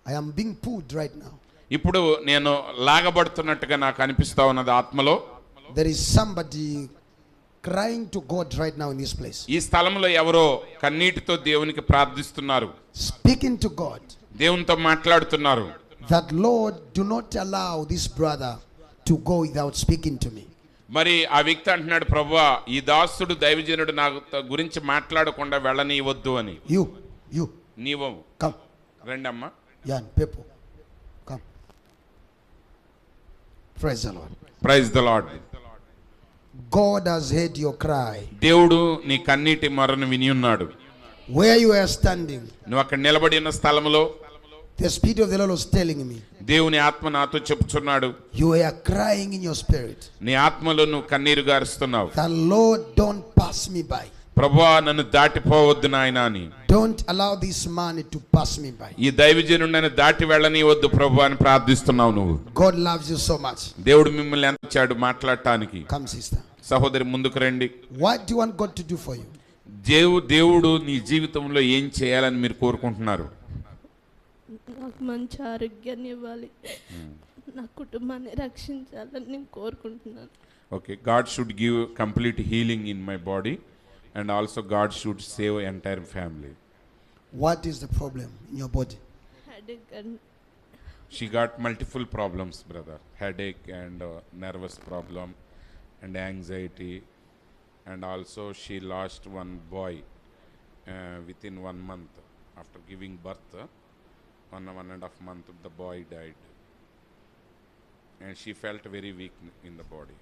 I am being pulled right now. ఇప్పుడు నేను లాగబడుతున్నట్టుగా నాకు అనిపిస్తా ఉన్నది ఆత్మలో. There is somebody crying to God right now in this place. ఈ స్థలంలో ఎవరో కన్నీటితో దేవునికి ప్రార్థిస్తున్నారు, Speaking to God దేవునితో మాట్లాడుతున్నారు. that Lord, do not allow this brother to go without speaking to me. మరి ఆ వ్యక్తి అంటున్నాడు, ప్రభువా ఈ దాసుడు దైవజనుడు నాకు గురించి మాట్లాడకుండా వెళ్ళనీయవద్దు అని. You నీవు come. రండమ్మా. Yeah, people come. Praise the Lord. Praise the Lord. God has heard your cry. దేవుడు నీ కన్నీటి మొరను విని ఉన్నాడు. Where you are standing, నువ్వు అక్కడ నిలబడి ఉన్న స్థలంలో the Spirit of the Lord was telling me, దేవుని ఆత్మ నాతో చెప్పుచున్నాడు, you are crying in your spirit. నీ ఆత్మలో నువ్వు కన్నీరు గారుస్తున్నావు. The Lord, don't pass me by. ప్రభువా నన్ను దాటిపోవద్దు నాయనా అని. Don't allow this man to pass me by. ఈ దైవజనుడు నన్ను దాటి వెళ్ళనీయవద్దు ప్రభువా అని ప్రార్థిస్తున్నావు నువ్వు. God loves you so much. దేవుడు మిమ్మల్ని ఎంత ఇచ్చాడు మాట్లాడటానికి. Come, sister. సహోదరి ముందుకు రండి. What do you want God to do for you? దేవుడు నీ జీవితంలో ఏం చేయాలని మీరు కోరుకుంటున్నారు? నాకు మంచి ఆరోగ్యాన్ని ఇవ్వాలి, నా కుటుంబాన్ని రక్షించాలని నేను కోరుకుంటున్నాను. Okay, God should give complete healing in my body and also God should save entire family. What is the problem in your body? Headache and She got multiple problems, brother. Headache and nervous problem and anxiety, and also she lost one boy within 1 month after giving birth. 1.5 month the boy died, and she felt very weak in the body.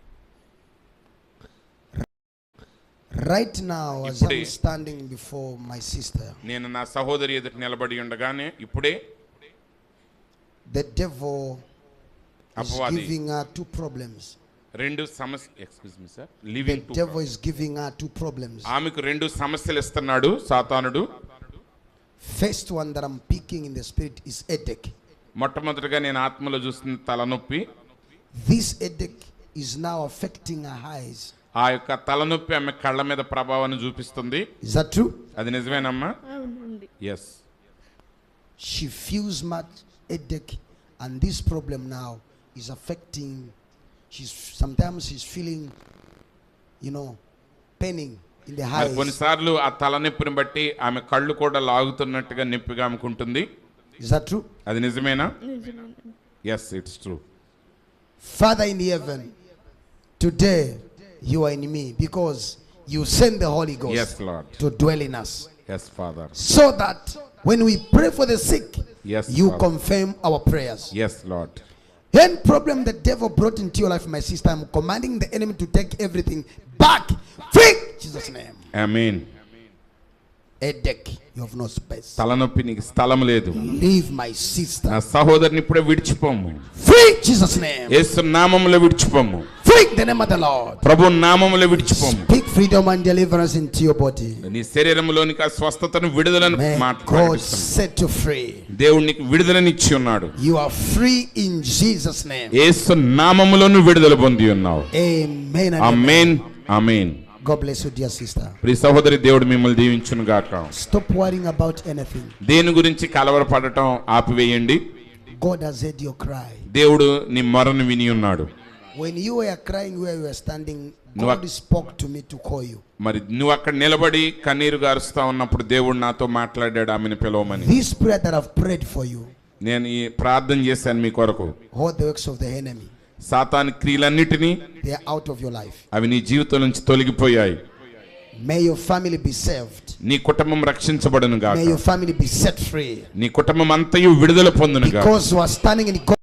Right now, as I'm standing before my sister, నేను నా సహోదరి ఎదుట నిలబడి ఉండగానే ఇప్పుడే the devil is అపవాది giving her 2 problems. రెండు సమస్య, excuse me sir, The living devil is giving her 2 problems. ఆమెకు 2 సమస్యలు ఇస్తున్నాడు సాతానుడు. First one that I'm picking in the spirit is headache. మొట్టమొదటిగా నేను ఆత్మలో చూస్తున్న తలనొప్పి. This headache is now affecting her eyes. ఆ యొక్క తలనొప్పి ఆమె కళ్ళ మీద ప్రభావాన్ని చూపిస్తుంది. Is that true? అది నిజమేనమ్మా? అవునండి. Yes. She feels much headache, and this problem now is affecting. Sometimes she's feeling, paining in the eyes. కొన్నిసార్లు ఆ తలనొప్పిని బట్టి ఆమె కళ్ళు కూడా లాగుతున్నట్టుగా నొప్పిగా ఆమెకు ఉంటుంది. Is that true? అది నిజమేనా? నిజమేనండి. Yes, it's true. Father in heaven, today you are in me because you send the Holy Ghost Yes, Lord. to dwell in us. Yes, Father. So that when we pray for the sick, Yes, you Father. confirm our prayers. Yes, Lord. Any problem the devil brought into your life, my sister, I'm commanding the enemy to take everything back. Free! In Jesus' name. Amen. Headache, you have no space. తలనొప్పి నీకు స్థలం లేదు. Leave my sister. నా సహోదరుని ఇప్పుడే విడిచిపోము. Free! In Jesus' name. యేసు నామములో విడిచిపోము. Free in the name of the Lord. ప్రభు నామములో విడిచిపోము. Speak freedom and deliverance into your body. నీ శరీరంలోనికి ఆ స్వస్థతను విడుదలను May God మాట్లాడుతున్నాడు. set you free. దేవుడు నీకు విడుదలని ఇచ్చి ఉన్నాడు. You are free in Jesus' name. యేసు నామములో నువ్వు విడుదల పొంది ఉన్నావు. Amen and amen. Amen. God bless you, dear sister. ప్రియ సహోదరి, దేవుడు మిమ్మల్ని దీవించును గాక. Stop worrying about anything. దేని గురించి కలవరపడటం ఆపివేయండి. God has heard your cry. దేవుడు నీ మొరను విని ఉన్నాడు. When you were crying where you were standing, God spoke to me to call you. మరి నువ్వు అక్కడ నిలబడి కన్నీరు గారుస్తా ఉన్నప్పుడు దేవుడు నాతో మాట్లాడాడు ఆమెను పిలవమని. This prayer that I've prayed for you, నేను ఈ ప్రార్థన చేశాను మీ కొరకు. all the works of the enemy, సాతాను క్రియలన్నిటినీ they are out of your life. అవి నీ జీవితం నుంచి తొలగిపోయాయి. May your family be saved. నీ కుటుంబం రక్షించబడును గాక. May your family be set free. నీ కుటుంబం అంతయు విడుదల పొందును గాక. Because you are standing in God.